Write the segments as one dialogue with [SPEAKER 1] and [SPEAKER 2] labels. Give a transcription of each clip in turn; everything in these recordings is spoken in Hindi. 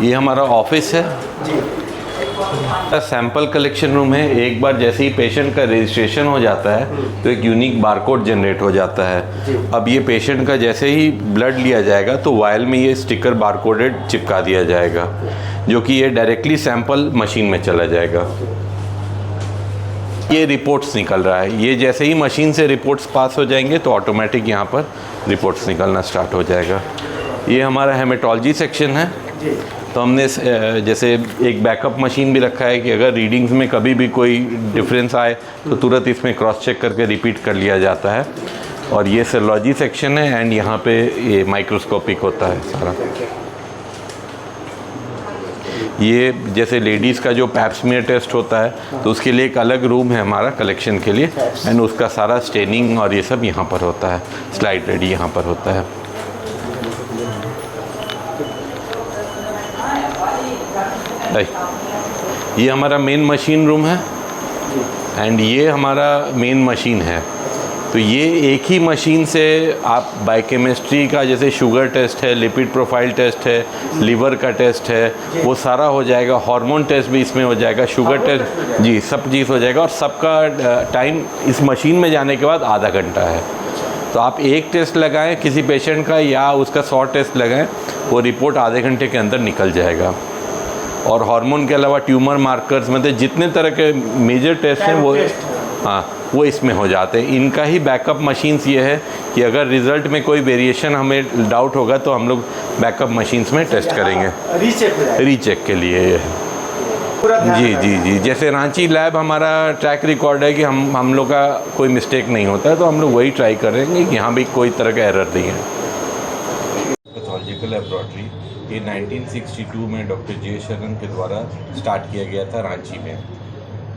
[SPEAKER 1] ये हमारा ऑफिस है जी। सैंपल कलेक्शन रूम है। एक बार जैसे ही पेशेंट का रजिस्ट्रेशन हो जाता है तो एक यूनिक बारकोड जनरेट हो जाता है। अब ये पेशेंट का जैसे ही ब्लड लिया जाएगा तो वायल में ये स्टिकर बारकोडेड चिपका दिया जाएगा, जो कि ये डायरेक्टली सैंपल मशीन में चला जाएगा। ये रिपोर्ट्स निकल रहा है। ये जैसे ही मशीन से रिपोर्ट्स पास हो जाएंगे तो ऑटोमेटिक यहाँ पर रिपोर्ट्स निकलना स्टार्ट हो जाएगा। ये हमारा हेमेटोलॉजी सेक्शन है। तो हमने जैसे एक बैकअप मशीन भी रखा है कि अगर रीडिंग्स में कभी भी कोई डिफरेंस आए तो तुरंत इसमें क्रॉस चेक करके रिपीट कर लिया जाता है। और ये सेरोलॉजी सेक्शन है एंड यहाँ पे ये माइक्रोस्कोपिक होता है सारा। ये जैसे लेडीज़ का जो पैप स्मीयर टेस्ट होता है तो उसके लिए एक अलग रूम है हमारा कलेक्शन के लिए, एंड उसका सारा स्टेनिंग और ये सब यहाँ पर होता है। स्लाइड रेडी यहाँ पर होता है। ये हमारा मेन मशीन रूम है एंड ये हमारा मेन मशीन है। तो ये एक ही मशीन से आप बायोकेमिस्ट्री का जैसे शुगर टेस्ट है, लिपिड प्रोफाइल टेस्ट है, लीवर का टेस्ट है, वो सारा हो जाएगा। हार्मोन टेस्ट भी इसमें हो जाएगा, शुगर टेस्ट, जी सब चीज़ हो जाएगा। और सबका टाइम इस मशीन में जाने के बाद आधा घंटा है। तो आप एक टेस्ट लगाएं किसी पेशेंट का या उसका 100 टेस्ट लगाएं, वो रिपोर्ट आधे घंटे के अंदर निकल जाएगा। और हार्मोन के अलावा ट्यूमर मार्कर्स मतलब जितने तरह के मेजर टेस्ट हैं वो वो इसमें हो जाते हैं। इनका ही बैकअप मशीन्स ये है कि अगर रिज़ल्ट में कोई वेरिएशन हमें डाउट होगा तो हम लोग बैकअप मशीन्स में टेस्ट करेंगे, रीचेक के लिए ये है। जी। जैसे रांची लैब हमारा ट्रैक रिकॉर्ड है कि हम लोग का कोई मिस्टेक नहीं होता है, तो हम लोग वही ट्राई करेंगे कि यहाँ भी कोई तरह का एरर नहीं है। पैथोलॉजिकल लैबोरेटरी ये 1962 में डॉक्टर जे शरण के द्वारा स्टार्ट किया गया था रांची में।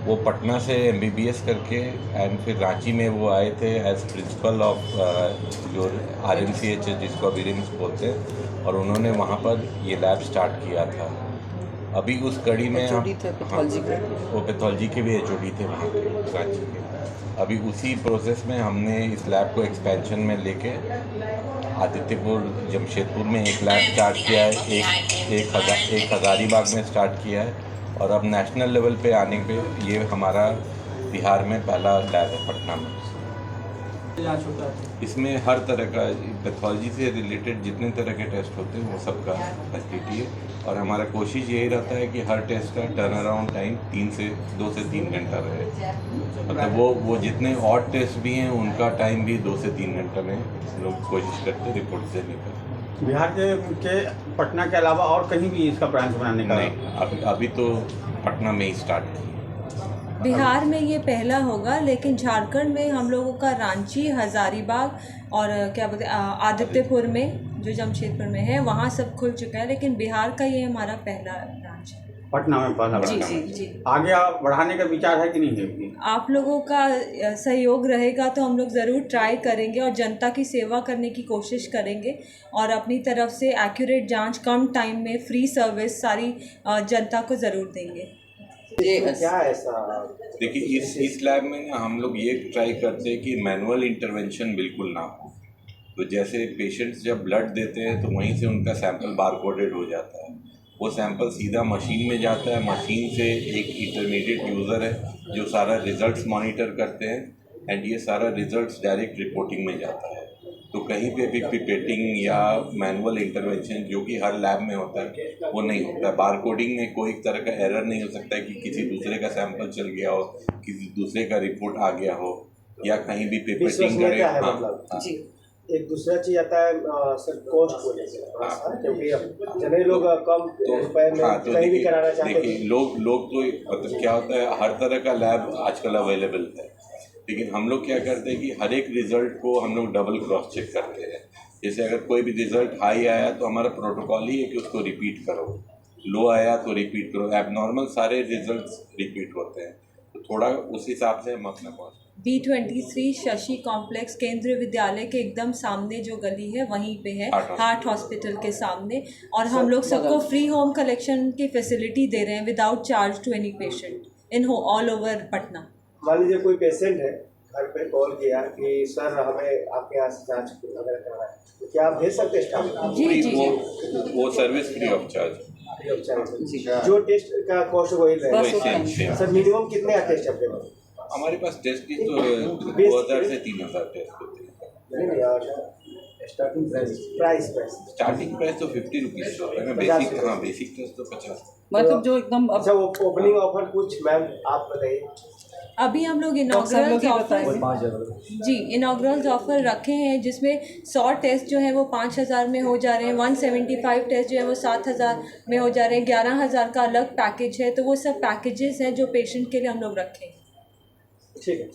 [SPEAKER 1] वो पटना से MBBS करके एंड फिर रांची में वो आए थे एज प्रिंसिपल ऑफ जो RMCH है जिसको अभी रिम्स बोलते हैं, और उन्होंने वहाँ पर ये लैब स्टार्ट किया था। अभी उस कड़ी में वो पैथोलॉजी के भी HOD थे वहाँ के रांची के। अभी उसी प्रोसेस में हमने इस लैब को एक्सपेंशन में लेके आदित्यपुर जमशेदपुर में एक लैब स्टार्ट किया है, एक हज़ारीबाग में स्टार्ट किया है, और अब नेशनल लेवल पे आने पे ये हमारा बिहार में पहला लैब है पटना में। इसमें हर तरह का पैथोलॉजी से रिलेटेड जितने तरह के टेस्ट होते हैं वो सब का फैसिलिटी है। और हमारा कोशिश यही रहता है कि हर टेस्ट का टर्न अराउंड टाइम 2 से 3 घंटा रहे। मतलब वो जितने और टेस्ट भी हैं उनका टाइम भी 2 से 3 घंटा में लोग कोशिश करते हैं रिपोर्ट देने का।
[SPEAKER 2] बिहार के पटना के अलावा और कहीं भी इसका ब्रांच बनाने का
[SPEAKER 1] नहीं, अभी तो पटना में ही स्टार्ट किया।
[SPEAKER 3] बिहार में ये पहला होगा, लेकिन झारखंड में हम लोगों का रांची, हज़ारीबाग और क्या बोलते हैं आदित्यपुर में जो जमशेदपुर में है वहाँ सब खुल चुका है, लेकिन बिहार का ये हमारा पहला ब्रांच है।
[SPEAKER 2] पटना में पहला ब्रांच।
[SPEAKER 3] जी।
[SPEAKER 2] आगे बढ़ाने का विचार है कि नहीं है?
[SPEAKER 3] आप लोगों का सहयोग रहेगा तो हम लोग ज़रूर ट्राई करेंगे और जनता की सेवा करने की कोशिश करेंगे और अपनी तरफ से एक्यूरेट जांच कम टाइम में फ्री सर्विस सारी जनता को ज़रूर देंगे।
[SPEAKER 2] क्या ऐसा
[SPEAKER 1] देखिए इस लैब में ना हम लोग ये ट्राई करते हैं कि मैनुअल इंटरवेंशन बिल्कुल ना हो। तो जैसे पेशेंट्स जब ब्लड देते हैं तो वहीं से उनका सैंपल बारकोडेड हो जाता है। वो सैंपल सीधा मशीन में जाता है। मशीन से एक इंटरमीडिएट यूज़र है जो सारा रिजल्ट्स मॉनिटर करते हैं एंड ये सारा रिजल्ट्स डायरेक्ट रिपोर्टिंग में जाता है। तो कहीं पे भी पिपेटिंग या मैनुअल इंटरवेंशन जो कि हर लैब में होता है वो नहीं होता है। बार कोडिंग में कोई तरह का एरर नहीं हो सकता है कि किसी दूसरे का सैंपल चल गया हो, किसी दूसरे का रिपोर्ट आ गया हो, या कहीं भी पिपेटिंग करे।
[SPEAKER 4] जी एक दूसरा चीज आता है सर कॉस्ट को लेकर, क्योंकि जब लोग कम रुपए में कहीं भी कराना चाहते हैं।
[SPEAKER 1] देखिए लोग तो मतलब क्या होता है हर तरह का लैब आजकल अवेलेबल है, लेकिन हम लोग क्या करते हैं कि हर एक रिज़ल्ट को हम लोग डबल क्रॉस चेक करते हैं। जैसे अगर कोई भी रिज़ल्ट हाई आया तो हमारा प्रोटोकॉल ही है कि उसको रिपीट करो, लो आया तो रिपीट करो। एबनॉर्मल सारे रिजल्ट्स रिपीट होते हैं, तो थोड़ा उस हिसाब से हम अपना कॉस्ट।
[SPEAKER 3] B23 शशि कॉम्प्लेक्स केंद्रीय विद्यालय के एकदम सामने जो गली है वहीं पे है, हार्ट हॉस्पिटल के सामने। और हम लोग सबको फ्री होम कलेक्शन की फैसिलिटी दे रहे हैं without charge to any patient in all over Patna.
[SPEAKER 4] मान लीजिए कोई पेशेंट है घर पे कॉल किया कि सर हमें आपके यहाँ से जांच वगैरह करना है, तो क्या आप भेज सकते हैं स्टाफ?
[SPEAKER 3] जी
[SPEAKER 1] वो service free of charge.
[SPEAKER 4] Free of charge. जो टेस्ट का कॉस्ट वही रहेगा
[SPEAKER 5] बस उतना ही।
[SPEAKER 4] सर। मिनिमम कितने का टेस्ट अपने पास?
[SPEAKER 6] हमारे पास टेस्ट की तो 2000 से 3000 टेस्ट होते हैं।
[SPEAKER 4] नहीं यार,
[SPEAKER 2] starting price
[SPEAKER 4] price
[SPEAKER 6] starting price तो 50 रुपीज़ है ना।
[SPEAKER 4] 50
[SPEAKER 6] बेसिक, हाँ बेसिक टेस्ट तो 50।
[SPEAKER 5] मतलब जो एकदम
[SPEAKER 4] अच्छा, वो ओपनिंग ऑफर कुछ मैम आप बताइए।
[SPEAKER 3] अभी हम लोग
[SPEAKER 5] डॉक्टर साहब लोग
[SPEAKER 3] इनॉग्रल्स
[SPEAKER 5] ही
[SPEAKER 3] ऑफर
[SPEAKER 5] बताएंगे।
[SPEAKER 3] जी इनॉग्रल्स ऑफर रखे हैं जिसमें 100 टेस्ट जो है वो 5000 में हो जा रहे हैं, 175 टेस्ट जो है वो 7000 में हो जा रहे हैं, 11000 का अलग पैकेज है। तो वो सब पैकेजेस हैं जो पेशेंट के लिए हम लोग रखे हैं।
[SPEAKER 4] ठीक है।